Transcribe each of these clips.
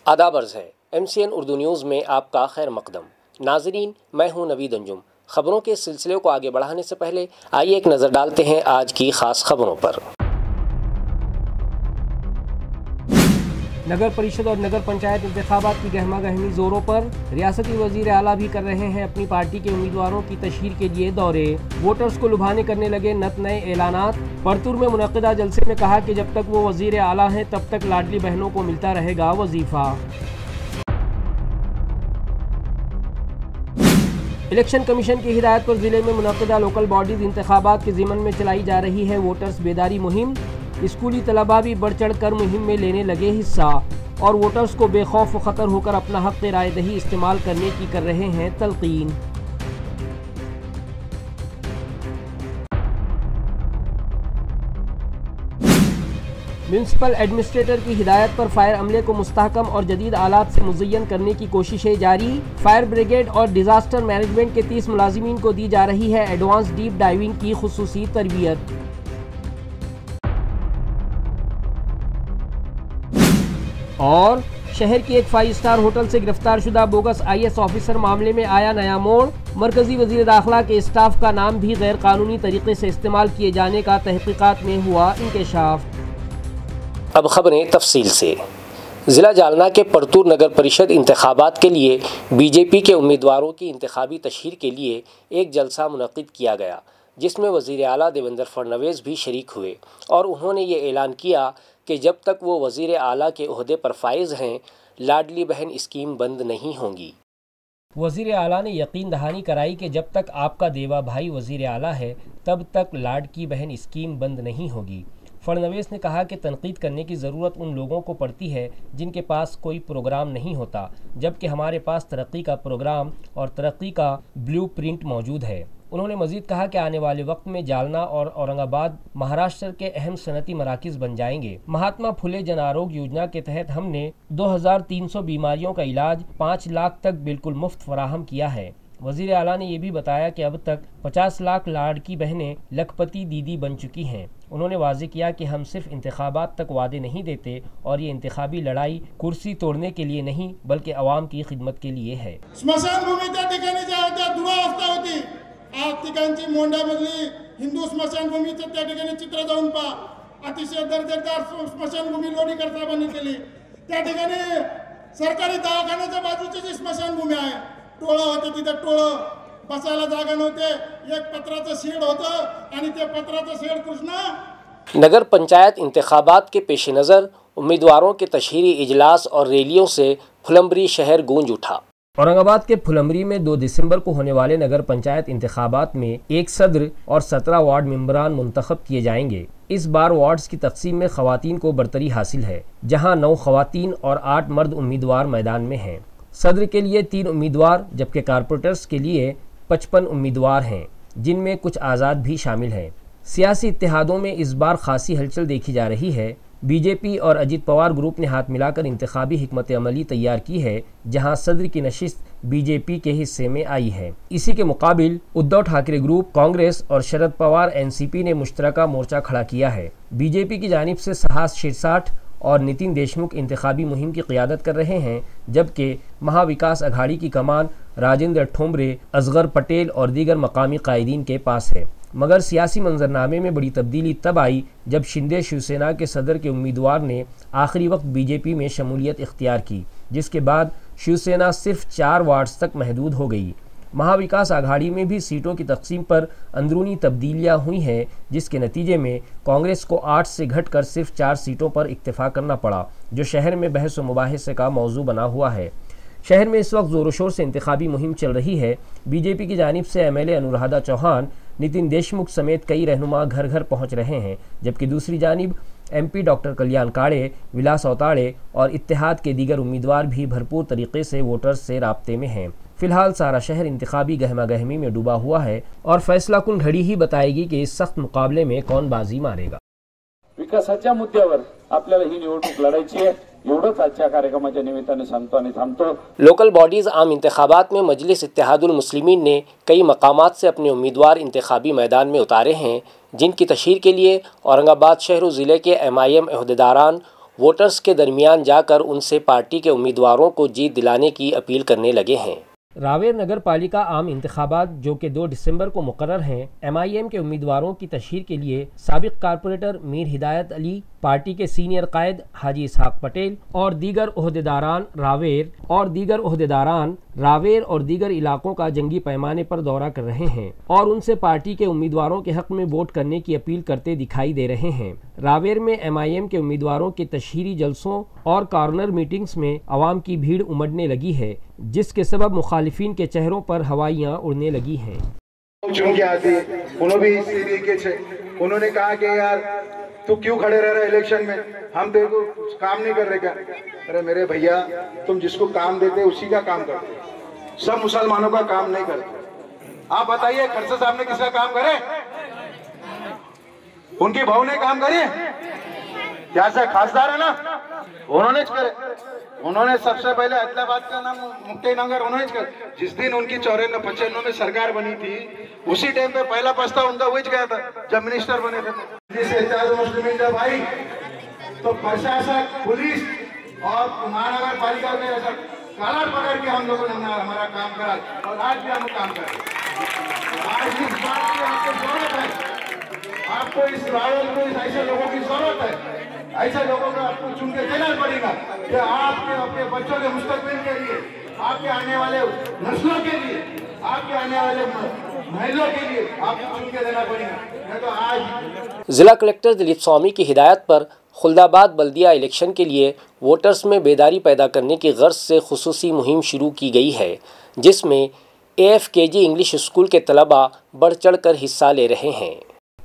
आदाब अर्ज़ है MCN उर्दू न्यूज़ में आपका खैर मकदम। नाज़रीन, मैं हूं नवीद अंजुम। खबरों के सिलसिले को आगे बढ़ाने से पहले आइए एक नज़र डालते हैं आज की ख़ास खबरों पर। नगर परिषद और नगर पंचायत इंतखाबात की गहमा गहमी जोरों पर। रियासती वजीर आला भी कर रहे हैं अपनी पार्टी के उम्मीदवारों की तशहीर के लिए दौरे। वोटर्स को लुभाने करने लगे नत नए ऐलानात। परतूर में मुनक्किदा जलसे में कहा कि जब तक वो वजीर आला हैं तब तक लाडली बहनों को मिलता रहेगा वजीफा। इलेक्शन कमीशन की हिदायत पर जिले में मुनक्किदा लोकल बॉडीज इंतखाबात के ज़िमन में चलाई जा रही है वोटर्स बेदारी मुहिम। स्कूली तलबा भी बढ़ चढ़ कर मुहिम में लेने लगे हिस्सा और वोटर्स को बेखौफ व ख़तर होकर अपना हक़ राय दही इस्तेमाल करने की कर रहे हैं तलकीन। म्यूनसिपल एडमिनिस्ट्रेटर की हिदायत पर फायर अमले को मुस्तहकम और जदीद आलात से मुज़य्यन करने की कोशिशें जारी। फायर ब्रिगेड और डिज़ास्टर मैनेजमेंट के 30 मुलाजिमीन को दी जा रही है एडवांस डीप डाइविंग की खुसूसी तरबियत। और शहर की एक 5 स्टार होटल से गिरफ्तार शुदा बोगस IAS ऑफिसर मामले में आया नया मोड़। मरकजी वजीर दाखिला के स्टाफ का नाम भी गैर कानूनी तरीके से इस्तेमाल किए जाने का तहकीकात में हुआ इंकशाफ। अब खबरें तफसील से। ज़िला जालना के परतूर नगर परिषद इंतखाबात के लिए BJP के उम्मीदवारों की इंतखाबी तशहीर के लिए एक जलसा मुनक्किद किया गया, जिसमें वज़ीर आला देवेंद्र फडणवीस भी शरीक हुए और उन्होंने ये ऐलान किया कि जब तक वो वज़ीर आला के ओहदे पर फाइज हैं, लाडली बहन स्कीम बंद नहीं होंगी। वज़ीर आला ने यकीन दहानी कराई कि जब तक आपका देवा भाई वज़ीर आला है तब तक लाडकी बहन स्कीम बंद नहीं होगी। फडणवीस ने कहा कि तनकीद करने की ज़रूरत उन लोगों को पड़ती है जिनके पास कोई प्रोग्राम नहीं होता, जबकि हमारे पास तरक्की का प्रोग्राम और तरक्की का ब्लूप्रिंट मौजूद है। उन्होंने मज़ीद कहा कि आने वाले वक्त में जालना और औरंगाबाद महाराष्ट्र के अहम सनती मराकिज़ बन जाएंगे। महात्मा फुले जन आरोग्य योजना के तहत हमने 2300 बीमारियों का इलाज 5 लाख तक बिल्कुल मुफ्त फराहम किया है। वज़ीर आला ने यह भी बताया कि अब तक 50 लाख लाड़की बहनें लखपति दीदी बन चुकी हैं। उन्होंने वाज़ेह किया कि हम सिर्फ इंतखाबात तक वादे नहीं देते और ये इंतखाबी लड़ाई कुर्सी तोड़ने के लिए नहीं बल्कि अवाम की खिदमत के लिए है। स्मशान भूमीच्या ठिकाणी ज्या होत्या दुरावस्था होती, आज ठिकाणची मोंढ्यामधली हिंदू स्मशानभूमीचं त्या ठिकाणी चित्र जाऊन पहा। अतिशय दर्जेदार स्मशानभूमी लोणीकर साहेबांनी केली। त्या ठिकाणी सरकारी दवाखान्याच्या बाजूची जी स्मशानभूमी आहे, टोळं होते, तिथे टोळं बसायला जागा नव्हते, एक पत्राचं शेड होतं आणि ते पत्राचं शेड कृष्णा। नगर पंचायत इंतखाबात के पेश नज़र उम्मीदवारों के तशहीरी इजलास और रैलियों से फुलंबरी शहर गूंज उठा। औरंगाबाद के फुलंबरी में 2 दिसंबर को होने वाले नगर पंचायत इंतखाबात में एक सदर और 17 वार्ड मेंबरान मुंतखब किए जाएंगे। इस बार वार्ड्स की तकसीम में खवातीन को बरतरी हासिल है, जहां 9 खवातीन और 8 मर्द उम्मीदवार मैदान में हैं। सदर के लिए 3 उम्मीदवार जबकि कारपोरेटर्स के लिए 55 उम्मीदवार हैं, जिनमें कुछ आज़ाद भी शामिल हैं। सियासी इत्तेहादों में इस बार खासी हलचल देखी जा रही है। BJP और अजीत पवार ग्रुप ने हाथ मिलाकर इंतखाबी हिकमत अमली तैयार की है, जहां सदर की नशिस्त BJP के हिस्से में आई है। इसी के मुकाबिल उद्धव ठाकरे ग्रुप, कांग्रेस और शरद पवार NCP ने मुश्तरका मोर्चा खड़ा किया है। BJP की जानिब से साहस शिरसाठ और नितिन देशमुख इंतखाबी मुहिम की क़ियादत कर रहे हैं, जबकि महाविकास अघाड़ी की कमान राजेंद्र ठोंबरे, असगर पटेल और दीगर मकामी कायदीन के पास है। मगर सियासी मंजरनामे में बड़ी तब्दीली तब आई जब शिंदे शिवसेना के सदर के उम्मीदवार ने आखिरी वक्त BJP में शमूलियत इख्तियार की, जिसके बाद शिवसेना सिर्फ 4 वार्ड्स तक महदूद हो गई। महाविकास आघाड़ी में भी सीटों की तकसीम पर अंदरूनी तब्दीलियां हुई हैं, जिसके नतीजे में कांग्रेस को 8 से घटकर सिर्फ 4 सीटों पर इक्तफा करना पड़ा, जो शहर में बहस व मुबाहिसे का मौजू बना हुआ है। शहर में इस वक्त ज़ोर शोर से इंतखाबी मुहिम चल रही है। BJP की जानिब से MLA अनुराधा चौहान, नितिन देशमुख समेत कई रहनुमा घर घर पहुंच रहे हैं, जबकि दूसरी जानिब MP डॉक्टर कल्याण काड़े, विलास औताड़े और इत्तेहाद के दीगर उम्मीदवार भी भरपूर तरीके से वोटर्स से राब्ते में हैं। फिलहाल सारा शहर इंतखाबी गहमा गहमी में डूबा हुआ है और फैसला कुन घड़ी ही बताएगी कि इस सख्त मुकाबले में कौन बाजी मारेगा। विकासाच्या मुद्द्यावर आपल्याला ही निवडणूक लढायची आहे, एवढंच आजच्या कार्यक्रमाच्या निमित्ताने सांगतो आणि थांबतो। लोकल बॉडीज़ आम इंतखाबात में मजलिस इत्तेहादुल मुस्लिमीन ने कई मकामात से अपने उम्मीदवार इंतखाबी मैदान में उतारे हैं, जिनकी तशहीर के लिए औरंगाबाद शहर ज़िले के MIM अहदेदारान वोटर्स के दरमियान जाकर उनसे पार्टी के उम्मीदवारों को जीत दिलाने की अपील करने लगे हैं। रावेर नगर पालिका आम इंतखाबात जो कि 2 दिसंबर को मुकर्रर हैं, MIM के उम्मीदवारों की तशहीर के लिए साबिक कारपोरेटर मीर हिदायत अली, पार्टी के सीनियर कायद हाजी इसहाक पटेल और दीगर ओहदेदारान रावेर और दीगर इलाकों का जंगी पैमाने पर दौरा कर रहे हैं और उनसे पार्टी के उम्मीदवारों के हक में वोट करने की अपील करते दिखाई दे रहे हैं। रावेर में MIM के उम्मीदवारों के तशहीरी जलसों और कॉर्नर मीटिंग्स में आवाम की भीड़ उमड़ने लगी है, जिसके सबब मुखालिफिन के चेहरों पर हवाइयाँ उड़ने लगी हैं। चुन के आती है, उन्होंने कहा कि यार तू क्यों खड़े रह रहा है इलेक्शन में, हम तेरे को काम नहीं कर रहे क्या? अरे मेरे भैया, तुम जिसको काम देते उसी का काम करते, सब मुसलमानों का काम नहीं करते। आप बताइए, खरसा साहब ने किसका काम करे? उनकी बहू ने काम करे? क्या से खासदार है ना, उन्होंने करे। उन्होंने सबसे पहले हैदराबाद का नाम मुक्तिनगर उन्होंने कर। जिस दिन उनकी 94-95 में सरकार बनी थी, उसी टाइम पे पहला प्रस्ताव उनका वही गया था जब मिनिस्टर बने थे। जिस एहतियाज मुस्लिमीन जब आई तो प्रशासन, पुलिस और महानगर पालिका में ऐसा काला पकड़ के हम लोगों ने हमारा काम करा और आज भी हम काम कर रहे हैं। आज इस बात की आपको जरूरत है, आपको इस रावल को ऐसे लोगों की जरूरत है। ऐसे लोगों को आपको चुन के देना पड़ेगा कि आपके अपने बच्चों के मुस्तकबिल के लिए, आपके आने वाले नस्लों के लिए, आपके आने वाले महलों के लिए आपको चुन के देना पड़ेगा। नहीं तो आज जिला कलेक्टर दिलीप स्वामी की हिदायत पर खुलदाबाद बल्दिया इलेक्शन के लिए वोटर्स में बेदारी पैदा करने की गर्ज से खुसूसी मुहिम शुरू की गई है, जिसमें AFKG इंग्लिश स्कूल के तलबा बढ़ चढ़ कर हिस्सा ले रहे हैं।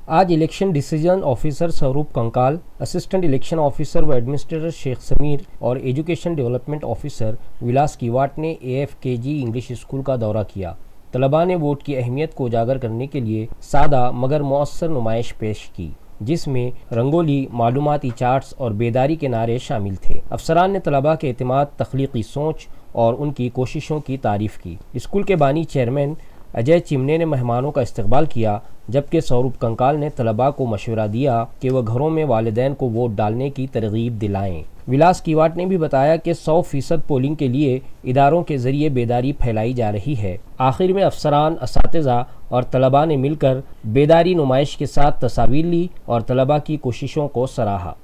आज इलेक्शन डिसीजन ऑफिसर स्वरूप कंकाल, असिस्टेंट इलेक्शन ऑफिसर व एडमिनिस्ट्रेटर शेख समीर और एजुकेशन डेवलपमेंट ऑफिसर विलास किवाट ने AFKG इंग्लिश स्कूल का दौरा किया। तलबा ने वोट की अहमियत को उजागर करने के लिए सादा मगर मौसर नुमाइश पेश की, जिसमें रंगोली, मालूमाती चार्ट्स और बेदारी के नारे शामिल थे। अफसरान ने तलबा के एतमाद, तख्लीकी सोच और उनकी कोशिशों की तारीफ की। स्कूल के बानी चेयरमैन अजय चिमने ने मेहमानों का इस्तकबाल किया, जबकि स्वरूप कंकाल ने तलबा को मशवरा दिया कि वह घरों में वालिदैन को वोट डालने की तरगीब दिलाएं। विलास किवाट ने भी बताया कि 100% पोलिंग के लिए इदारों के जरिए बेदारी फैलाई जा रही है। आखिर में अफसरान, असातिज़ा और तलबा ने मिलकर बेदारी नुमाइश के साथ तस्वीर ली और तलबा की कोशिशों को सराहा।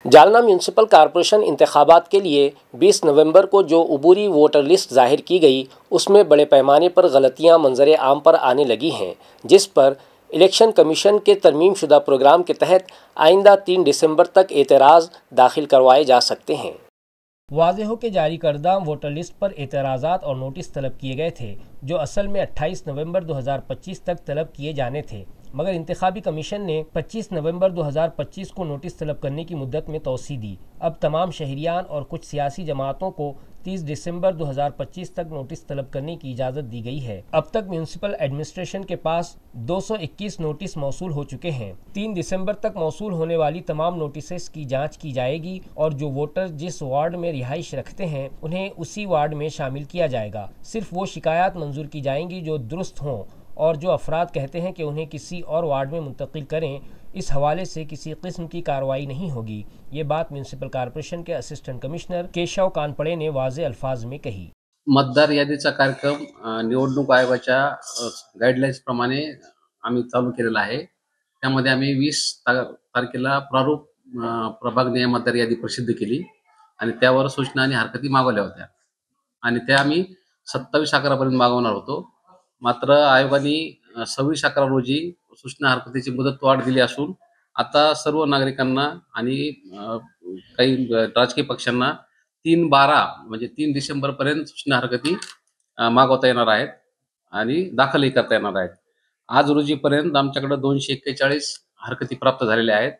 जालना म्यूनसिपल कॉरपोरेशन इंतखाबात के लिए 20 नवंबर को जो उबूरी वोटर लिस्ट जाहिर की गई, उसमें बड़े पैमाने पर गलतियां मंजर आम पर आने लगी हैं, जिस पर इलेक्शन कमीशन के तरमीम शुदा प्रोग्राम के तहत आइंदा 3 दिसंबर तक एतराज़ दाखिल करवाए जा सकते हैं। वाज़ेह हो के जारी करदा वोटर लिस्ट पर एतराज़ात और नोटिस तलब किए गए थे, जो असल में 28 नवंबर 2025 तक तलब किए जाने थे, मगर इंतखाबी कमीशन ने 25 नवंबर 2025 को नोटिस तलब करने की मुद्दत में तोसी दी। अब तमाम शहरियान और कुछ सियासी जमातों को 30 दिसंबर 2025 तक नोटिस तलब करने की इजाज़त दी गई है। अब तक म्यूनसिपल एडमिनिस्ट्रेशन के पास 221 नोटिस मौसूल हो चुके हैं। 3 दिसंबर तक मौसूल होने वाली तमाम नोटिस की जांच की जाएगी और जो वोटर जिस वार्ड में रिहाइश रखते हैं उन्हें उसी वार्ड में शामिल किया जाएगा। सिर्फ वो शिकायत मंजूर की जाएंगी जो दुरुस्त हों और जो अफराद कहते हैं कि उन्हें किसी और वार्ड में मुंतकिल करें, इस हवाले से किसी किस्म की कार्रवाई नहीं होगी। ये बात म्युनिसिपल कॉर्पोरेशन के असिस्टंट कमिश्नर केशव कानपडे ने वाज़े अल्फाज में कही। मतदार यादीचा कार्यक्रम निवडणूक आयोगाच्या गाईडलाईन्स प्रमाणे आम्ही चालू केलेला आहे। त्यामध्ये आम्ही 20 तारखेला प्रारूप प्रभागनीय मतदार यादी प्रसिद्ध केली आणि त्यावर सूचना आणि हरकती मागवल्या होत्या आणि त्या आम्ही 27/11 पर्यंत मागवणार होतो। मात्र आयोगाने 26/11 रोजी सूचना हरकतीची मुदतवाढ दिली असून आता सर्व नागरिकांना आणि काही राजकीय पक्षांना 3/12 म्हणजे 3 डिसेंबर पर्यंत सूचना हरकती मागवता येणार आहेत आणि दाखलही करता येणार आहेत। आज रोजीपर्यंत आमच्याकडे 241 हरकती प्राप्त झालेल्या आहेत।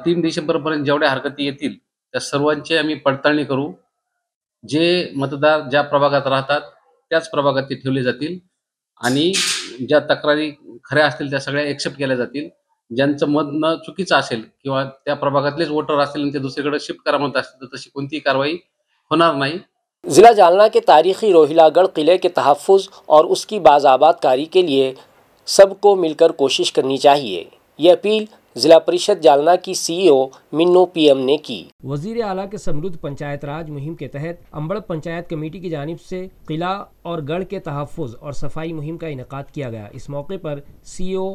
3 डिसेंबर पर्यंत जेवढ्या हरकती येतील त्या सर्वांची आम्ही पडताळणी करू। जे मतदार ज्या प्रभागात राहतात त्याच प्रभागात ते ठेवले जातील आणि ज्या तक्रारी खऱ्या असतील त्या सगळ्या एक्सेप्ट केल्या जातील। ज्यांचं मत चुकीचं असेल किंवा त्या प्रभागातलेच वोटर असतील आणि ते दुसरीकडे शिफ्ट करा म्हणत असतील तर तशी कोणतीही कारवाई होणार नाही। जिला जालना के तारीखी रोहिलागढ़ किले के तहफ़्फ़ुज़ और उसकी बाज़ाबातकारी के लिए सबको मिलकर कोशिश करनी चाहिए। ये अपील जिला परिषद जालना की CEO मिन्नू PM ने की। वजीर आला के समृद्ध पंचायत राज मुहिम के तहत अंबड़ पंचायत कमेटी की जानिब से किला और गढ़ के तहफ़्फ़ुज़ और सफाई मुहिम का इनेकाद किया गया। इस मौके पर CEO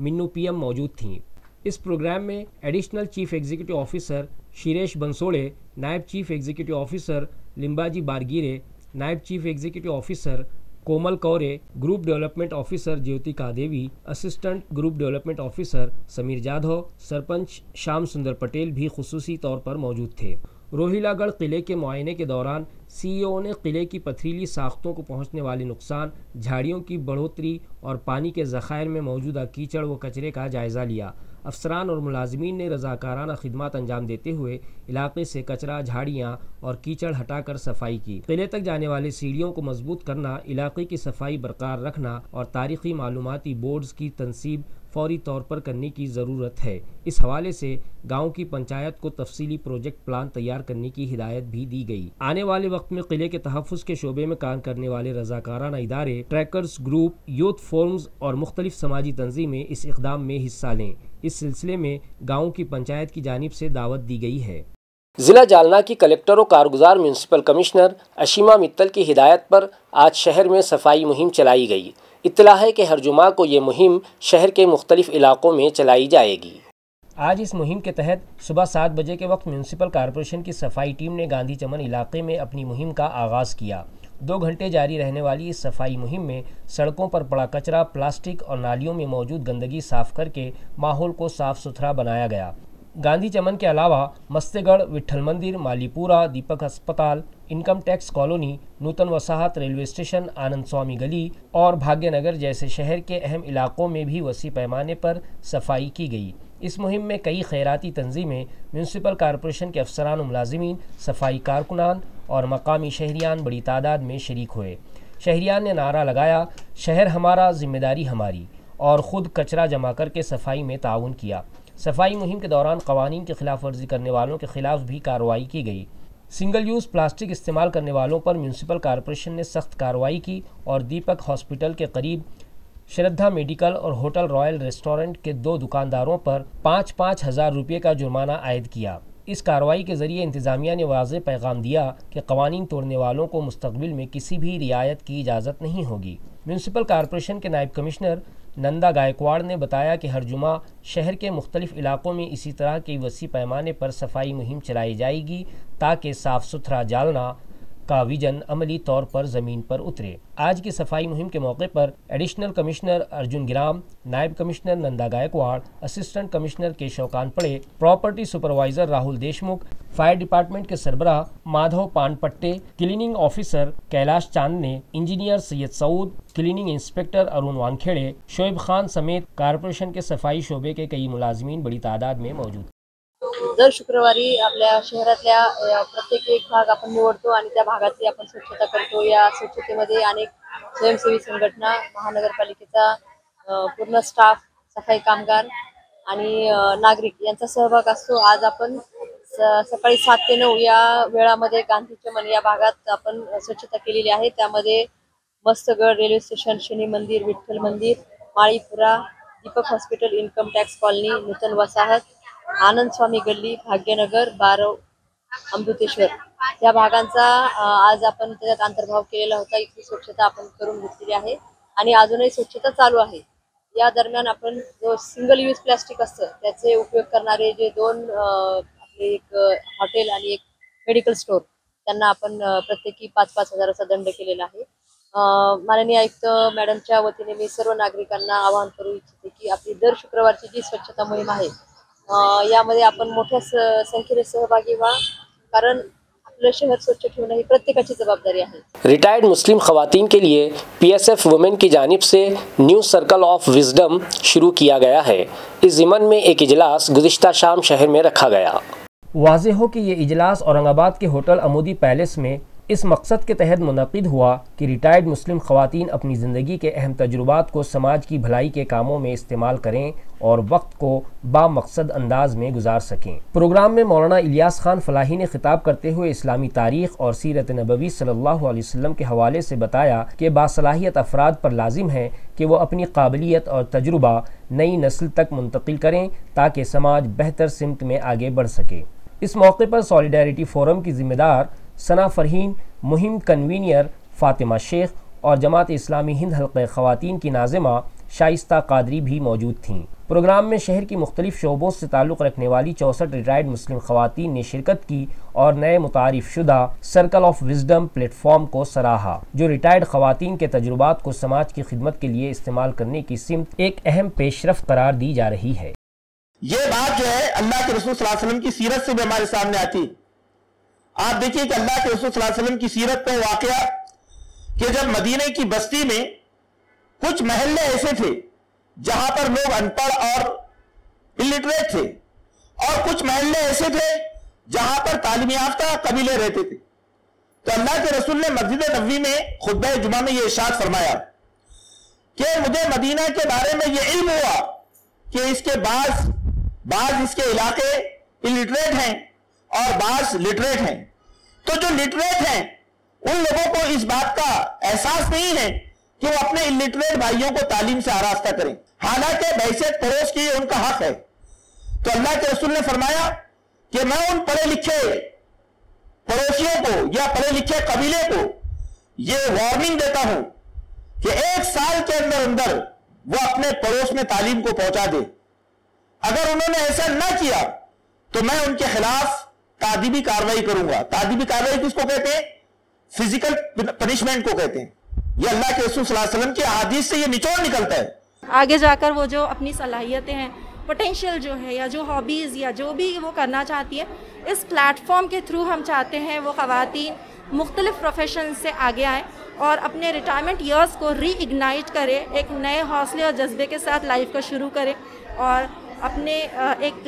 मिन्नू PM मौजूद थीं। इस प्रोग्राम में additional chief executive officer Shiresh Bansode, नायब chief executive officer Limbaji Bargire, नायब chief executive officer Komal Kaure, group development officer Jyotika Devi, assistant group development officer Samir Jadhav, sarpanch Shyam Sundar Patel भी खुसूसी तौर पर मौजूद थे। रोहिलागढ़ किले के मुआयने के दौरान CEO ने किले की पथरीली साख्तों को पहुंचने वाले नुकसान, झाड़ियों की बढ़ोतरी और पानी के ज़खायर में मौजूदा कीचड़ व कचरे का जायज़ा लिया। अफसरान और मुलाजमीन ने रज़ाकाराना खिदमत अंजाम देते हुए इलाके से कचरा, झाड़ियाँ और कीचड़ हटाकर सफाई की। किले तक जाने वाली सीढ़ियों को मजबूत करना, इलाके की सफाई बरकरार रखना और तारीखी मालूमाती बोर्ड्स की तनसीब फौरी तौर पर करने की ज़रूरत है। इस हवाले से गांव की पंचायत को तफसीली प्रोजेक्ट प्लान तैयार करने की हिदायत भी दी गई। आने वाले वक्त में किले के तहफ़्फ़ुज़ के शोबे में काम करने वाले रज़ाकाराना इदारे, ट्रैकर्स ग्रुप, यूथ फोरम्स और मुख्तलिफ समाजी तंजीमें इस इक़दाम में हिस्सा लें। इस सिलसिले में गाँव की पंचायत की जानिब से दावत दी गई है। जिला जालना की कलेक्टर और कारगुजार म्यूनसिपल कमिश्नर अशीमा मित्तल की हिदायत पर आज शहर में सफाई मुहिम चलाई गई। इत्तला है कि हर जुमा को ये मुहिम शहर के मुख्तलिफ इलाकों में चलाई जाएगी। आज इस मुहिम के तहत सुबह 7 बजे के वक्त म्यूनसिपल कॉरपोरेशन की सफाई टीम ने गांधी चमन इलाके में अपनी मुहिम का आगाज़ किया। 2 घंटे जारी रहने वाली इस सफाई मुहिम में सड़कों पर पड़ा कचरा, प्लास्टिक और नालियों में मौजूद गंदगी साफ करके माहौल को साफ सुथरा बनाया गया। गांधी चमन के अलावा मस्तेगढ़, विट्ठल मंदिर, मालीपुरा, दीपक अस्पताल, इनकम टैक्स कॉलोनी, नूतन वसाहत, रेलवे स्टेशन, आनंद स्वामी गली और भाग्यनगर जैसे शहर के अहम इलाकों में भी वसी पैमाने पर सफाई की गई। इस मुहिम में कई खैराती तंजीमें, म्यूनसिपल कॉरपोरेशन के अफसरान, मुलाजिमीन, सफाई कारकुनान और मकामी शहरियान बड़ी तादाद में शरीक हुए। शहरियान ने नारा लगाया, शहर हमारा, जिम्मेदारी हमारी, और ख़ुद कचरा जमा करके सफाई में ताउन किया। सफाई मुहिम के दौरान कवानीन की खिलाफ वर्जी करने वालों के खिलाफ भी कार्रवाई की गई। सिंगल यूज़ प्लास्टिक इस्तेमाल करने वालों पर म्यूनसिपल कॉरपोरेशन ने सख्त कार्रवाई की और दीपक हॉस्पिटल के करीब श्रद्धा मेडिकल और होटल रॉयल रेस्टोरेंट के 2 दुकानदारों पर 5-5 हज़ार रुपये का जुर्माना आयद किया। इस कार्रवाई के ज़रिए इंतज़ामिया ने वाज़ेह पैगाम दिया कि कवानीन तोड़ने वालों को मुस्तक़बिल में किसी भी रियायत की इजाज़त नहीं होगी। म्यूनसिपल कॉरपोरेशन के नायब कमिश्नर नंदा गायकवाड़ ने बताया कि हर जुमा शहर के मुख्तलिफ इलाकों में इसी तरह की वसी पैमाने पर सफाई मुहिम चलाई जाएगी ताकि साफ़ सुथरा जालना का विजन अमली तौर पर ज़मीन पर उतरे। आज की सफाई मुहिम के मौके पर एडिशनल कमिश्नर अर्जुन गिराम, नायब commissioner Nanda Gaikwad, assistant commissioner Keshav Kanpade, property supervisor Rahul Deshmukh, fire department के सरबराह Madhav Panpatte, cleaning officer Kailash Chandne, engineer Syed Saud, cleaning inspector Arun Wankhede, Shoaib Khan समेत कॉरपोरेशन के सफाई शोबे के कई मुलाजमीन बड़ी तादाद में मौजूद। दर शुक्रवारी आपल्या शहरातल्या प्रत्येक एक भाग आपण निवडतो आणि त्या भागातली आपण स्वच्छता करतो। या स्वच्छतेमध्ये अनेक स्वयंसेवी संघटना, महानगरपालिकेचा पूर्ण स्टाफ, सफाई कामगार आणि नागरिक यांचा सहभाग असतो। आज आपण सकाळी 7 ते 9 या वेळामध्ये गांधी चमन या भागात आपण स्वच्छता केलेली आहे। त्यामध्ये मस्तगड, रेल्वे स्टेशन, शनी मंदिर, विठ्ठल मंदिर, माळीपुरा, दीपक हॉस्पिटल, इन्कम टॅक्स कॉलनी, नूतन वसाहत, आनंद स्वामी गल्ली, भाग्यनगर, बारव, अमृतेश्वर या भागांचा आज आपण त्याच्यात अंतर्भाव केलेला होता। इथली स्वच्छता आपण करून घेतलेली आहे आणि अजूनही स्वच्छता चालू आहे। या दरम्यान आपण जो सिंगल यूज प्लास्टिक असतं त्याचे उपयोग करणारे जे 2 आपले एक हॉटेल आणि एक मेडिकल स्टोर त्यांना आपण प्रत्येकी 5-5 हजाराचा दंड केलेला आहे। माननीय आयुक्त मॅडमच्या वतीने मी सर्व नागरिकांना आवाहन करू इच्छिते की आपली दर शुक्रवारची जी स्वच्छता मोहीम आहे यामध्ये आपण मोठ्या संख्येने सहभागी व्हा, कारण आपलं शहर स्वच्छ ठेवणं ही प्रत्येकाची जबाबदारी आहे। रिटायर्ड मुस्लिम खवातीन के लिए PSF वुमेन की जानिब से न्यू सर्कल ऑफ विजडम शुरू किया गया है। इस ज़िमन में एक इजलास गुज़िश्ता शाम शहर में रखा गया। वाज़ेह हो कि ये इजलास औरंगाबाद के होटल अमूदी पैलेस में इस मकसद के तहत मुनक़िद हुआ कि रिटायर्ड मुस्लिम ख़वातीन अपनी ज़िंदगी के अहम तजुर्बात को समाज की भलाई के कामों में इस्तेमाल करें और वक्त को बामकसद अंदाज में गुजार सकें। प्रोग्राम में मौलाना इलियास खान फलाही ने खिताब करते हुए इस्लामी तारीख़ और सीरत नबवी सल्लल्लाहु अलैहि वसल्लम के हवाले से बताया कि बासलाहियत अफराद पर लाजिम है कि वो अपनी काबिलियत और तजुर्बा नई नस्ल तक मुंतकिल करें ताकि समाज बेहतर सिमत में आगे बढ़ सके। इस मौके पर सॉलिडारिटी फोरम की जिम्मेदार सना फरहीन, मुहिम कन्वीनियर फातिमा शेख और जमात इस्लामी हिंद हल्क़े ख़वातीन की नाज़िमा शाइस्ता कादरी भी मौजूद थीं। प्रोग्राम में शहर की मुख्तलिफ शोबों से ताल्लुक़ रखने वाली 64 रिटायर्ड मुस्लिम ख़वातीन ने शिरकत की और नए मुतारिफ शुदा सर्कल ऑफ विजडम प्लेटफॉर्म को सराहा, जो रिटायर्ड ख़वातीन के तजुर्बात को समाज की खिदमत के लिए इस्तेमाल करने की सिमत एक अहम पेशरफ करार दी जा रही है। ये बात जो है अल्लाह के रसूल सल्लल्लाहु अलैहि वसल्लम की सीरत से भी हमारे सामने आती। आप देखिए कि अल्लाह के रसूल सल्लल्लाहु अलैहि वसल्लम की सीरत का वाकया कि जब मदीने की बस्ती में कुछ महल्ले ऐसे थे जहां पर लोग अनपढ़ और इलिटरेट थे और कुछ महल्ले ऐसे थे जहां पर तालीम याफ्ता कबीले रहते थे। तो अल्लाह के रसूल ने मस्जिद नबवी में खुतबा जुमा में यह इरशाद फरमाया कि मुझे मदीना के बारे में यह इल्म हुआ कि इसके बाज इसके इलाके इलिटरेट हैं और बाज लिटरेट हैं। तो जो लिटरेट हैं उन लोगों को इस बात का एहसास नहीं है कि वो अपने इलिटरेट भाइयों को तालीम से आरास्ता करें, हालांकि बैसियत पड़ोस की उनका हक है। तो अल्लाह के रसूल ने फरमाया कि मैं उन पढ़े लिखे पड़ोसियों को या पढ़े लिखे कबीले को यह वार्निंग देता हूं कि 1 साल के अंदर अंदर वो अपने पड़ोस में तालीम को पहुंचा दे। अगर उन्होंने ऐसा न किया तो मैं उनके खिलाफ तादीबी कार्रवाई करूंगा। तादीबी कार्रवाई किसको कहते हैं? फिजिकल पनिशमेंट को कहते हैं। ये अल्लाह के रसूल सल्लल्लाहु अलैहि वसल्लम की हदीस से ये निचोड़ निकलता है। आगे जाकर वो जो अपनी सलाहियतें हैं, पोटेंशियल जो है या जो हॉबीज़ या जो भी वो करना चाहती है, इस प्लेटफॉर्म के थ्रू हम चाहते हैं वो ख़वातीन मुख्तलिफ़ प्रोफेशन से आगे आएँ और अपने रिटायरमेंट ईयर्स को रीइग्नाइट करें, एक नए हौसले और जज्बे के साथ लाइफ को शुरू करें और अपने एक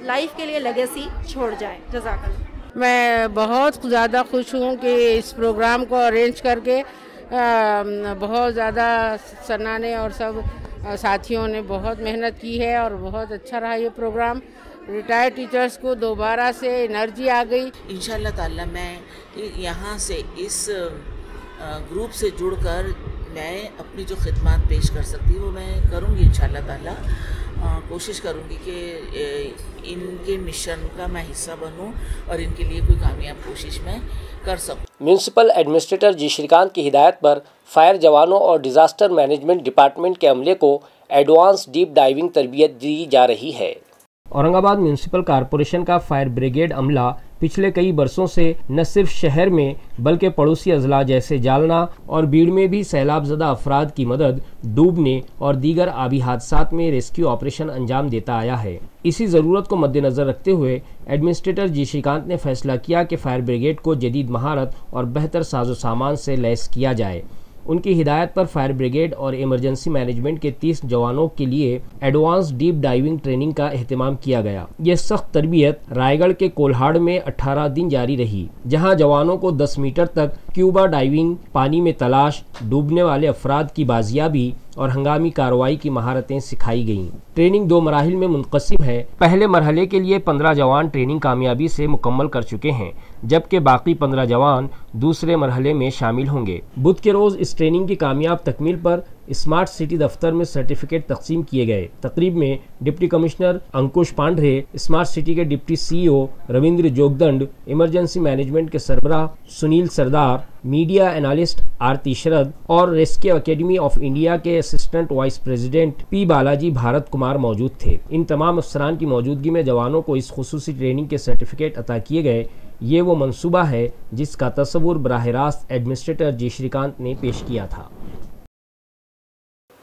लाइफ के लिए लेगेसी छोड़ जाएँ। जज़ाकल्लाह। मैं बहुत ज़्यादा खुश हूँ कि इस प्रोग्राम को अरेंज करके बहुत ज़्यादा सना ने और सब साथियों ने बहुत मेहनत की है और बहुत अच्छा रहा ये प्रोग्राम। रिटायर्ड टीचर्स को दोबारा से एनर्जी आ गई। इंशाल्लाह ताला मैं यहाँ से इस ग्रुप से जुड़कर मैं अपनी जो खिदमत पेश कर सकती वो मैं करूँगी। इंशाल्लाह ताला कोशिश करूँगी कि इनके मिशन का मैं हिस्सा बनूँ और इनके लिए कोई कामयाब कोशिश मैं कर सकूँ। म्यूनसिपल एडमिनिस्ट्रेटर जी श्रीकांत की हिदायत पर फायर जवानों और डिज़ास्टर मैनेजमेंट डिपार्टमेंट के अमले को एडवांस डीप डाइविंग तरबियत दी जा रही है। औरंगाबाद म्यूनसिपल कॉरपोरेशन का फायर ब्रिगेड अमला पिछले कई बरसों से न सिर्फ शहर में बल्कि पड़ोसी अजला जैसे जालना और बीड़ में भी सैलाबज़दा अफराद की मदद, डूबने और दीगर आबी हादसात में रेस्क्यू ऑपरेशन अंजाम देता आया है। इसी ज़रूरत को मद्देनज़र रखते हुए एडमिनिस्ट्रेटर जी श्रीकांत ने फैसला किया कि फायर ब्रिगेड को जदीद महारत और बेहतर साजो सामान से लैस किया जाए। उनकी हिदायत पर फायर ब्रिगेड और इमरजेंसी मैनेजमेंट के 30 जवानों के लिए एडवांस डीप डाइविंग ट्रेनिंग का एहतमाम किया गया। यह सख्त तरबियत रायगढ़ के कोल्हाड़ में 18 दिन जारी रही, जहां जवानों को 10 मीटर तक स्क्यूबा डाइविंग, पानी में तलाश, डूबने वाले अफराद की बाजियाबी और हंगामी कार्रवाई की महारतें सिखाई गईं। ट्रेनिंग 2 मराहिल में मुनक़सिम है। पहले मरहले के लिए 15 जवान ट्रेनिंग कामयाबी से मुकम्मल कर चुके हैं, जबकि बाकी 15 जवान दूसरे मरहले में शामिल होंगे। बुध के रोज़ इस ट्रेनिंग की कामयाब तकमील पर स्मार्ट सिटी दफ्तर में सर्टिफिकेट तकसीम किए गए। तकरीब में डिप्टी कमिश्नर अंकुश पांढरे, स्मार्ट सिटी के deputy CEO Ravindra Jogdand, emergency management के सरबराह सुनील सरदार, मीडिया एनालिस्ट आरती शरद और रेस्क्यू एकेडमी ऑफ इंडिया के assistant vice president P Balaji Bharat Kumar मौजूद थे। इन तमाम अफसरान की मौजूदगी में जवानों को इस खुसूसी ट्रेनिंग के सर्टिफिकेट अता किए गए। ये वो मंसूबा है जिसका तस्वुर बराह रास्त एडमिनिस्ट्रेटर जी श्रीकांत ने पेश किया था।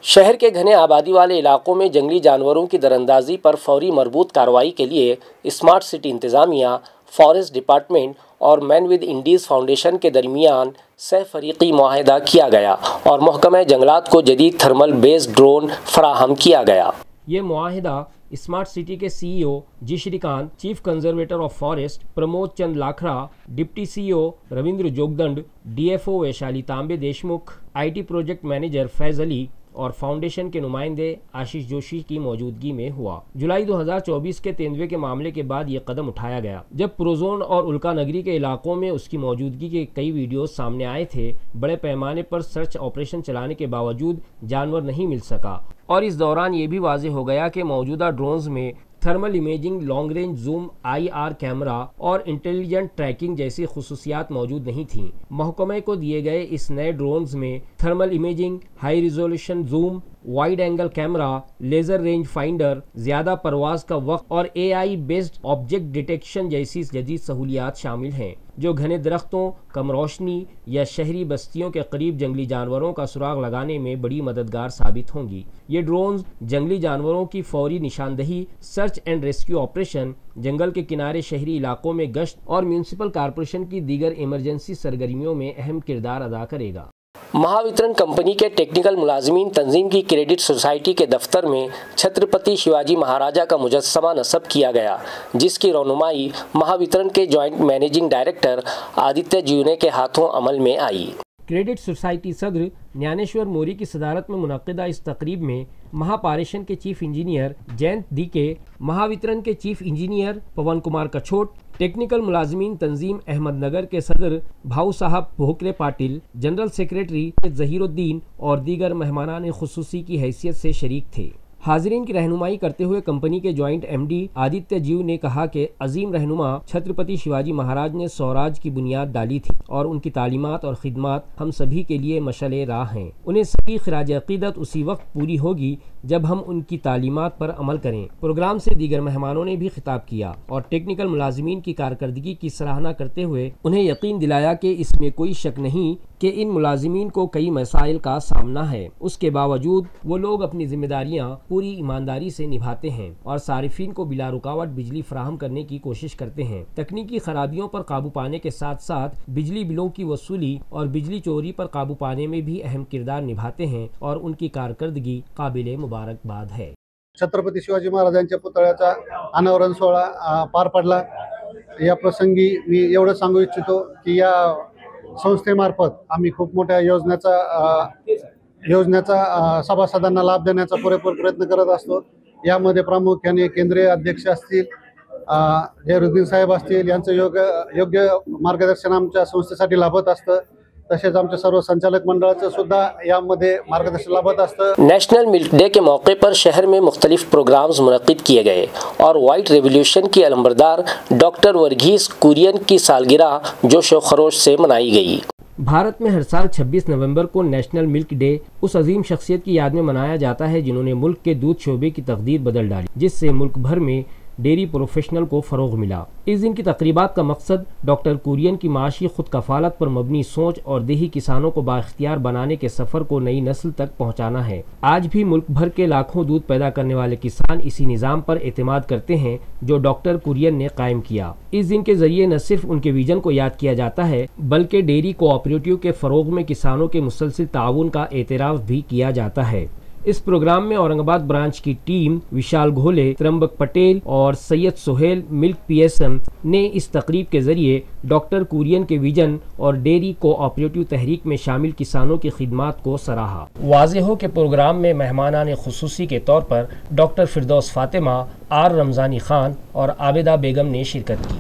शहर के घने आबादी वाले इलाकों में जंगली जानवरों की दरअंदाजी पर फौरी मरबूत कार्रवाई के लिए स्मार्ट सिटी इंतज़ामिया, फॉरेस्ट डिपार्टमेंट और मैन विद इंडीज़ फाउंडेशन के दरमियान सहफरीकी मुआहिदा किया गया और महकमा जंगलात को जदीद थर्मल बेस्ड ड्रोन फराहम किया गया। ये मुआहिदा स्मार्ट सिटी के CEO G Srikanth, chief conservator of forest Pramod Chand Lakhra, deputy CEO Ravindra Jogdand, DFO Vaishali Tambe Deshmukh, IT project manager Faiz Ali और फाउंडेशन के नुमाइंदे आशीष जोशी की मौजूदगी में हुआ। जुलाई 2024 के तेंदुए के मामले के बाद ये कदम उठाया गया, जब प्रोजोन और उल्का नगरी के इलाकों में उसकी मौजूदगी के कई वीडियो सामने आए थे। बड़े पैमाने पर सर्च ऑपरेशन चलाने के बावजूद जानवर नहीं मिल सका और इस दौरान ये भी वाज़ेह हो गया कि मौजूदा ड्रोन्स में thermal imaging, long range zoom, IR camera और इंटेलिजेंट ट्रैकिंग जैसी खुसूसियात मौजूद नहीं थीं। महकमे को दिए गए इस नए ड्रोन्स में thermal imaging, high resolution zoom, wide angle camera, laser range finder, ज्यादा परवाज का वक्त और AI बेस्ड ऑब्जेक्ट डिटेक्शन जैसी जदीद सहूलियात शामिल हैं, जो घने दरख्तों, कम रोशनी या शहरी बस्तियों के करीब जंगली जानवरों का सुराग लगाने में बड़ी मददगार साबित होंगी। ये ड्रोन्स जंगली जानवरों की फौरी निशानदही, सर्च एंड रेस्क्यू ऑपरेशन, जंगल के किनारे शहरी इलाकों में गश्त और म्यूनिसिपल कॉरपोरेशन की दीगर इमरजेंसी सरगर्मियों में अहम किरदार अदा करेगा। महावितरण कंपनी के टेक्निकल मुलाजिमीन तंजीम की क्रेडिट सोसाइटी के दफ्तर में छत्रपति शिवाजी महाराजा का मुजस्समा नस्ब किया गया, जिसकी रौनुमाई महावितरण के जॉइंट मैनेजिंग डायरेक्टर आदित्य जीवने के हाथों अमल में आई। क्रेडिट सोसाइटी सदर ज्ञानेश्वर मौर्य की सदारत में मुनक्किदा इस तकरीब में महापारेषण के चीफ इंजीनियर जयंत डीके, महावितरण के chief engineer Pawan Kumar Kachhot, technical मुलाजिमीन तंजीम अहमदनगर के सदर भाऊ साहब भोकरे पाटिल, जनरल सेक्रेटरी जहीरुद्दीन और दीगर मेहमानान खुसूसी की हैसियत से शरीक थे। हाजिरीन की रहनुमाई करते हुए कंपनी के जॉइंट MD आदित्य जीव ने कहा कि अजीम रहनुमा छत्रपति शिवाजी महाराज ने स्वराज की बुनियाद डाली थी और उनकी तालीमात और खिदमात हम सभी के लिए मशअले राह हैं। उन्हें सभी खिराज अकीदत उसी वक्त पूरी होगी जब हम उनकी तालीमात पर अमल करें। प्रोग्राम से दीगर मेहमानों ने भी खिताब किया और टेक्निकल मुलाजिमीन की कारकर्दगी की सराहना करते हुए उन्हें यकीन दिलाया कि इसमें कोई शक नहीं कि इन मुलाजिमीन को कई मसाइल का सामना है, उसके बावजूद वो लोग अपनी जिम्मेदारियां पूरी ईमानदारी से निभाते हैं और सारिफीन को बिला रुकावट बिजली फराहम करने की कोशिश करते हैं। तकनीकी खराबियों पर काबू पाने के साथ साथ बिजली बिलों की वसूली और बिजली चोरी पर काबू पाने में भी अहम किरदार निभाते हैं और उनकी कारकर्दगी काबिले मुबारकबाद है। छत्रपती शिवाजी महाराजांच्या पुतळ्याचा अनावरण सोहळा पार पडला। या प्रसंगी मी एवढं सांगू इच्छितो की या संस्थेमार्फत आम्ही खूप मोठ्या योजनेचा सभासदांना लाभ देण्याचा पुरेपूर प्रयत्न करत असतो। यामध्ये प्रामुख्याने केंद्रीय अध्यक्ष असतील, जहीरुद्दीन साहेब असतील, यांचं योग्य मार्गदर्शन आमच्या संस्थेसाठी लाभत असतं। तसेच आमच्या सर्व संचालक मंडळाचं सुद्धा यामध्ये मार्गदर्शन लाभत असतं। नेशनल मिल्क डे के मौके पर शहर में मुख्तलिफ प्रोग्राम्स मुनक्किद किए गए और व्हाइट रेवोल्यूशन की अलंबरदार डॉक्टर वर्गीस कुरियन की सालगिरह जोश व खरोश से मनाई गई। भारत में हर साल 26 नवंबर को नेशनल मिल्क डे उस अजीम शख्सियत की याद में मनाया जाता है जिन्होंने मुल्क के दूध शोबे की तकदीर बदल डाली, जिससे मुल्क भर में डेयरी प्रोफेशनल को फ़रोग मिला। इस दिन की तकरीबात का मकसद डॉक्टर कुरियन की माशी खुद कफालत पर मबनी सोच और देही किसानों को बाख्तियार बनाने के सफ़र को नई नस्ल तक पहुँचाना है। आज भी मुल्क भर के लाखों दूध पैदा करने वाले किसान इसी निज़ाम पर एतमाद करते हैं जो डॉक्टर कुरियन ने कायम किया। इस दिन के ज़रिए न सिर्फ उनके विजन को याद किया जाता है बल्कि डेयरी कोऑपरेटिव के फ़रोग में किसानों के मुसलसिल ताउन का एतराफ़ भी किया जाता है। इस प्रोग्राम में औरंगाबाद ब्रांच की टीम विशाल घोले, त्र्यंबक पटेल और सैयद सोहेल मिल्क PSM ने इस तकरीब के जरिए डॉक्टर कुरियन के विजन और डेयरी कोऑपरेटिव तहरीक में शामिल किसानों की खिदमात को सराहा। वाज़ेह हो के प्रोग्राम में मेहमानान खुसूसी के तौर पर डॉक्टर फिरदौस फातिमा, R रमज़ानी खान और आबिदा बेगम ने शिरकत की।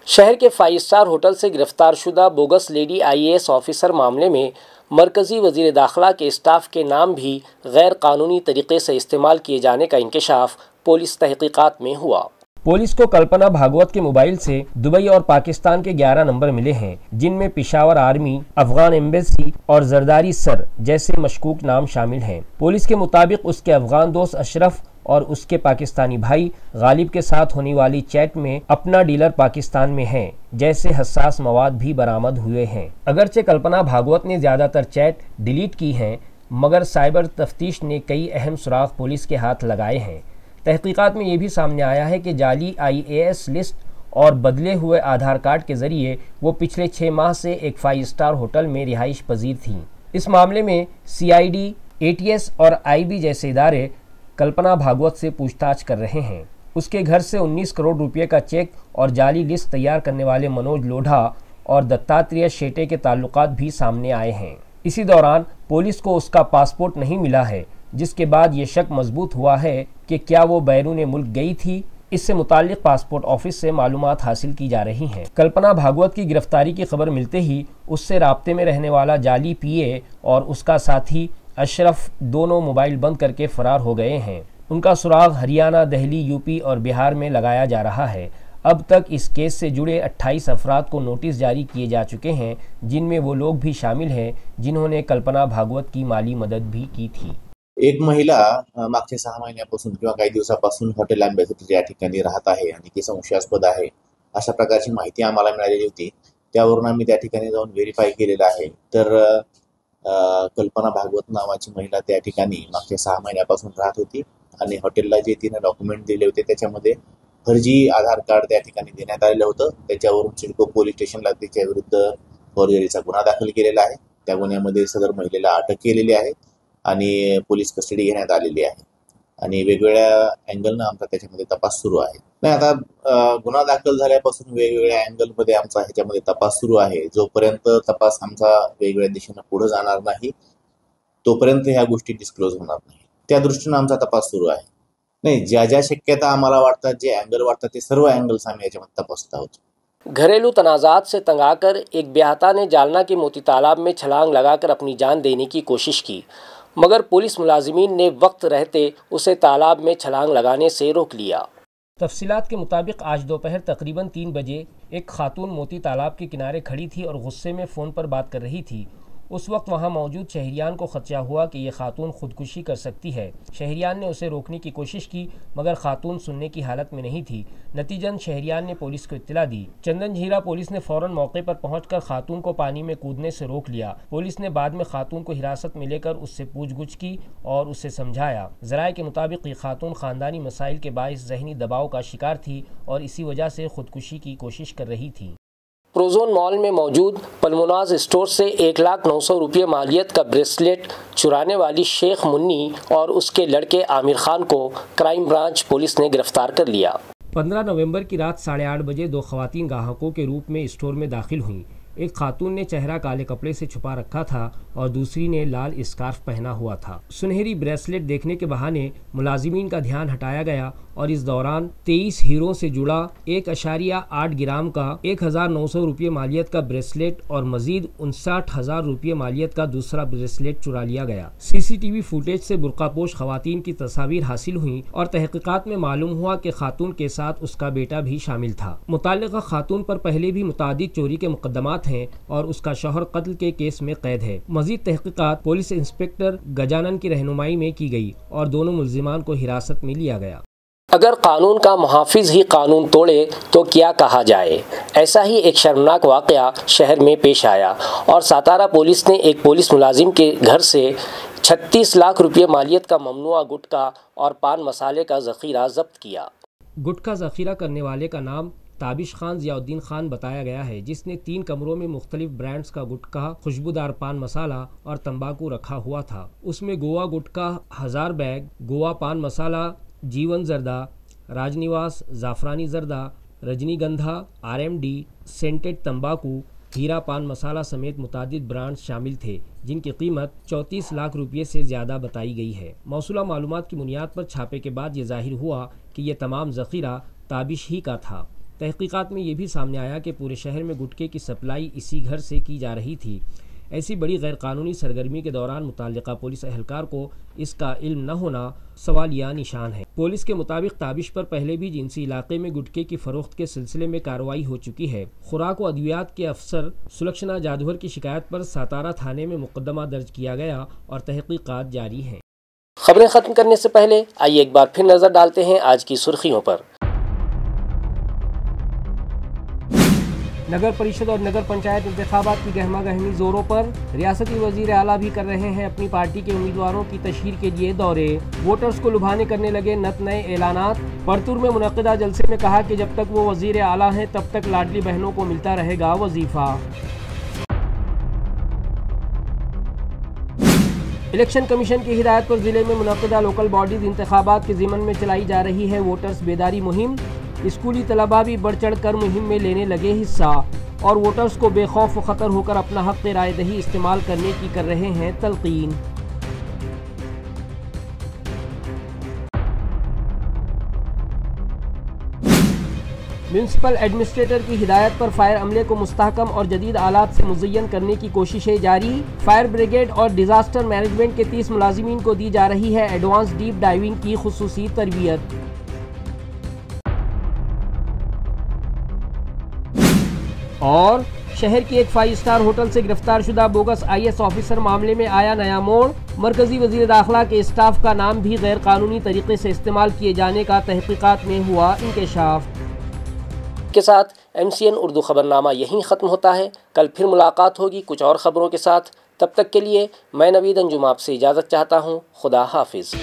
शहर के 5 स्टार होटल से गिरफ्तार शुदा बोगस लेडी IAS ऑफिसर मामले में मरकज़ी वज़ीर दाखिला के स्टाफ के नाम भी गैर कानूनी तरीके से इस्तेमाल किए जाने का इंकशाफ पुलिस तहकीकात में हुआ। पुलिस को कल्पना भागवत के मोबाइल से दुबई और पाकिस्तान के 11 नंबर मिले हैं, जिनमें पिशावर आर्मी, अफगान एम्बेसी और जरदारी सर जैसे मशकूक नाम शामिल हैं। पुलिस के मुताबिक उसके अफगान दोस्त अशरफ और उसके पाकिस्तानी भाई गालिब के साथ होने वाली चैट में अपना डीलर पाकिस्तान में है जैसे हसास मवाद भी बरामद हुए हैं। अगरचे कल्पना भागवत ने ज़्यादातर चैट डिलीट की हैं, मगर साइबर तफ्तीश ने कई अहम सुराग पुलिस के हाथ लगाए हैं। तहकीकात में ये भी सामने आया है कि जाली IAS लिस्ट और बदले हुए आधार कार्ड के ज़रिए वो पिछले 6 माह से एक 5 स्टार होटल में रिहाइश पजीर थीं। इस मामले में CID, ATS और IB जैसे इदारे कल्पना भागवत से पूछताछ कर रहे हैं। उसके घर से 19 करोड़ रुपए का चेक और जाली लिस्ट तैयार करने वाले मनोज लोढ़ा और दत्तात्रेय शेटे के ताल्लुकात भी सामने आए हैं। इसी दौरान पुलिस को उसका पासपोर्ट नहीं मिला है, जिसके बाद ये शक मजबूत हुआ है कि क्या वो बैरून मुल्क गई थी। इससे मुताल्लिक पासपोर्ट ऑफिस से मालूमात हासिल की जा रही हैं। कल्पना भागवत की गिरफ्तारी की खबर मिलते ही उससे राब्ते में रहने वाला जाली पीए और उसका साथी अशरफ दोनों मोबाइल बंद करके फरार हो गए हैं। उनका सुराग हरियाणा, दिल्ली, यूपी और बिहार में लगाया जा रहा है। अब तक इस केस से जुड़े 28 अफराद को नोटिस जारी किए जा चुके हैं, जिनमें वो लोग भी शामिल हैं जिन्होंने कल्पना भागवत की माली मदद भी की थी। एक महिला मागच्या 6 महिन्यापासून किंवा काही दिवसापासून हॉटेल अँबॅसिडर या ठिकाणी राहत आहे आणि ती संशयास्पद आहे अशा प्रकारची माहिती आम्हाला मिळालेली होती। त्यावरून आम्ही त्या ठिकाणी जाऊन व्हेरीफाय केलेलं आहे। तर कल्पना भागवत नावाची महिला त्या ठिकाणी मागच्या 6 महिन्यापासून राहत होती आणि हॉटेलला जे तिने डॉक्युमेंट दिले होते त्याच्यामध्ये फर्जी आधार कार्ड त्या ठिकाणी देण्यात आलेलं होतं। त्याच्यावरून सिडको पोलीस स्टेशनला तिच्या विरुद्ध फॉर्जरीचा गुन्हा दाखल केलेला आहे। त्या गुन्ह्यामध्ये सदर महिलेला अटक केलेली आहे आणि पोलीस कस्टडी घेण्यात आलेली आहे आणि वेगवेगळ्या अँगलनं आमचा त्याच्यामध्ये तपास सुरू आहे। नाही, आता गुन्हा दाखल झाल्यापासून वेगवेगळ्या अँगलमध्ये आमचा ह्याच्यामध्ये तपास सुरू आहे। जोपर्यंत तपास आमचा वेगवेगळ्या दिशेनं पुढे जाणार नाही तोपर्यंत ह्या गोष्टी डिस्क्लोज होणार नाही। त्या दृष्टीनं आमचा तपास सुरू आहे। नहीं, ज्या ज्या शक्यता आम्हाला वाटतात, जे एंगल वाटतात ते सर्व एंगल्स आम्ही याच्यामध्ये तपासत आहोत। घरेलू तनाज़ात से तंग आकर एक ब्याहता ने जालना के मोती तालाब में छलांग लगाकर अपनी जान देने की कोशिश की, मगर पुलिस मुलाजिमीन ने वक्त रहते उसे तालाब में छलांग लगाने से रोक लिया। तफसीलात के मुताबिक आज दोपहर तकरीबन 3 बजे एक खातून मोती तालाब के किनारे खड़ी थी और गुस्से में फ़ोन पर बात कर रही थी। उस वक्त वहां मौजूद शहरियान को खदशा हुआ कि यह खातून खुदकुशी कर सकती है। शहरियान ने उसे रोकने की कोशिश की, मगर खातून सुनने की हालत में नहीं थी। नतीजन शहरियान ने पुलिस को इत्तला दी। चंदन झीरा पुलिस ने फौरन मौके पर पहुंचकर खातून को पानी में कूदने से रोक लिया। पुलिस ने बाद में खातून को हिरासत में लेकर उससे पूछगछ की और उससे समझाया। ज़राए के मुताबिक ये खातून ख़ानदानी मसाइल के बाइस ज़हनी दबाव का शिकार थी और इसी वजह से खुदकुशी की कोशिश कर रही थी। प्रोजोन मॉल में मौजूद पल्मोनाज स्टोर से 1,09,000 रुपये मालियत का ब्रेसलेट चुराने वाली शेख मुन्नी और उसके लड़के आमिर खान को क्राइम ब्रांच पुलिस ने गिरफ्तार कर लिया। 15 नवंबर की रात 8:30 बजे 2 खवातीन ग्राहकों के रूप में स्टोर में दाखिल हुईं। एक खातून ने चेहरा काले कपड़े से छुपा रखा था और दूसरी ने लाल स्कार्फ पहना हुआ था। सुनहरी ब्रेसलेट देखने के बहाने मुलाजिमीन का ध्यान हटाया गया और इस दौरान 23 हीरों से जुड़ा 1.8 ग्राम का 1,900 रुपये मालियत का ब्रेसलेट और मजीद 59,000 रुपये मालियत का दूसरा ब्रेसलेट चुरा लिया गया। सीसीटीवी फुटेज से बुर्कापोश खवातीन की तस्वीर हासिल हुई और तहकीकात में मालूम हुआ कि खातून के साथ उसका बेटा भी शामिल था। मुताल्लिका खातून पर पहले भी मुतादिद चोरी के मुकदमात हैं और उसका शौहर कत्ल के केस में कैद है। मजीद तहकीकात पुलिस इंस्पेक्टर गजानन की रहनुमाई में की गई और दोनों मुल्जिमान को हिरासत में लिया गया। अगर कानून का मुहाफिज ही कानून तोड़े तो क्या कहा जाए। ऐसा ही एक शर्मनाक वाक़या शहर में पेश आया और सातारा पुलिस ने एक पुलिस मुलाजिम के घर से 36 लाख रुपये मालियत का ममनुआ गुटखा और पान मसाले का ज़ख़ीरा जब्त किया। गुटखा ज़ख़ीरा करने वाले का नाम ताबिश खान ज़ियाउद्दीन खान बताया गया है, जिसने 3 कमरों में मुख्तलिफ ब्रांड्स का गुटखा, खुशबूदार पान मसाला और तंबाकू रखा हुआ था। उसमें गोवा गुटखा 1000 बैग, गोवा पान मसाला, जीवन जर्दा, राजनिवास ज़ाफ़रानी जर्दा, रजनीगंधा, RMD, सेंटेड तंबाकू, हीरा पान मसाला समेत मुतादिद ब्रांड्स शामिल थे, जिनकी कीमत 34 लाख रुपये से ज़्यादा बताई गई है। मौसूला मालूमात की बुनियाद पर छापे के बाद ये जाहिर हुआ कि यह तमाम ज़ख़ीरा ताबिश ही का था। तहकीकात में ये भी सामने आया कि पूरे शहर में गुटखे की सप्लाई इसी घर से की जा रही थी। ऐसी बड़ी गैरकानूनी सरगर्मी के दौरान मुताल्लिका पुलिस अहलकार को इसका इल्म न होना सवालिया निशान है। पुलिस के मुताबिक ताबिश पर पहले भी जिनसी इलाके में गुटखे की फरोख्त के सिलसिले में कार्रवाई हो चुकी है। खुराक व अद्वियात के अफसर सुलक्षणा जादवर की शिकायत पर सातारा थाने में मुकदमा दर्ज किया गया और तहकीकात जारी हैं। खबरें ख़त्म करने से पहले आइए एक बार फिर नज़र डालते हैं आज की सुर्खियों पर। नगर परिषद और नगर पंचायत इंतखाबात की गहमा गहमी जोरों पर। रियासती वजीर आला भी कर रहे हैं अपनी पार्टी के उम्मीदवारों की तशहीर के लिए दौरे। वोटर्स को लुभाने करने लगे नत नए ऐलानात। परतूर में मुनक़िदा जलसे में कहा कि जब तक वो वजीर आला हैं तब तक लाडली बहनों को मिलता रहेगा वजीफा। इलेक्शन कमीशन की हिदायत पर जिले में मुनक़िदा लोकल बॉडीज इंतखाबात के ज़िमन में चलाई जा रही है वोटर्स बेदारी मुहिम। स्कूली तलबा भी बढ़ चढ़ कर मुहिम में लेने लगे हिस्सा और वोटर्स को बेखौफ ख़तर होकर अपना हक़ राय दही इस्तेमाल करने की कर रहे हैं तलकीन। म्यूनसिपल एडमिनिस्ट्रेटर की हिदायत पर फायर अमले को मुस्तहकम और जदीद आलात से मुज़य्यन करने की कोशिशें जारी। फायर ब्रिगेड और डिज़ास्टर मैनेजमेंट के 30 मुलाजिमीन को दी जा रही है एडवांस डीप डाइविंग की खुसूसी तरबियत। और शहर के एक 5 स्टार होटल से गिरफ्तार शुदा बोगस IAS ऑफिसर मामले में आया नया मोड़। मरकजी वजीर दाखिला के स्टाफ का नाम भी गैर कानूनी तरीके से इस्तेमाल किए जाने का तहकीकात में हुआ इंकशाफ। के साथ MCN उर्दू खबरनामा यहीं ख़त्म होता है। कल फिर मुलाकात होगी कुछ और ख़बरों के साथ। तब तक के लिए मैं नवीद अंजुम आपसे इजाज़त चाहता हूँ। खुदा हाफिज़।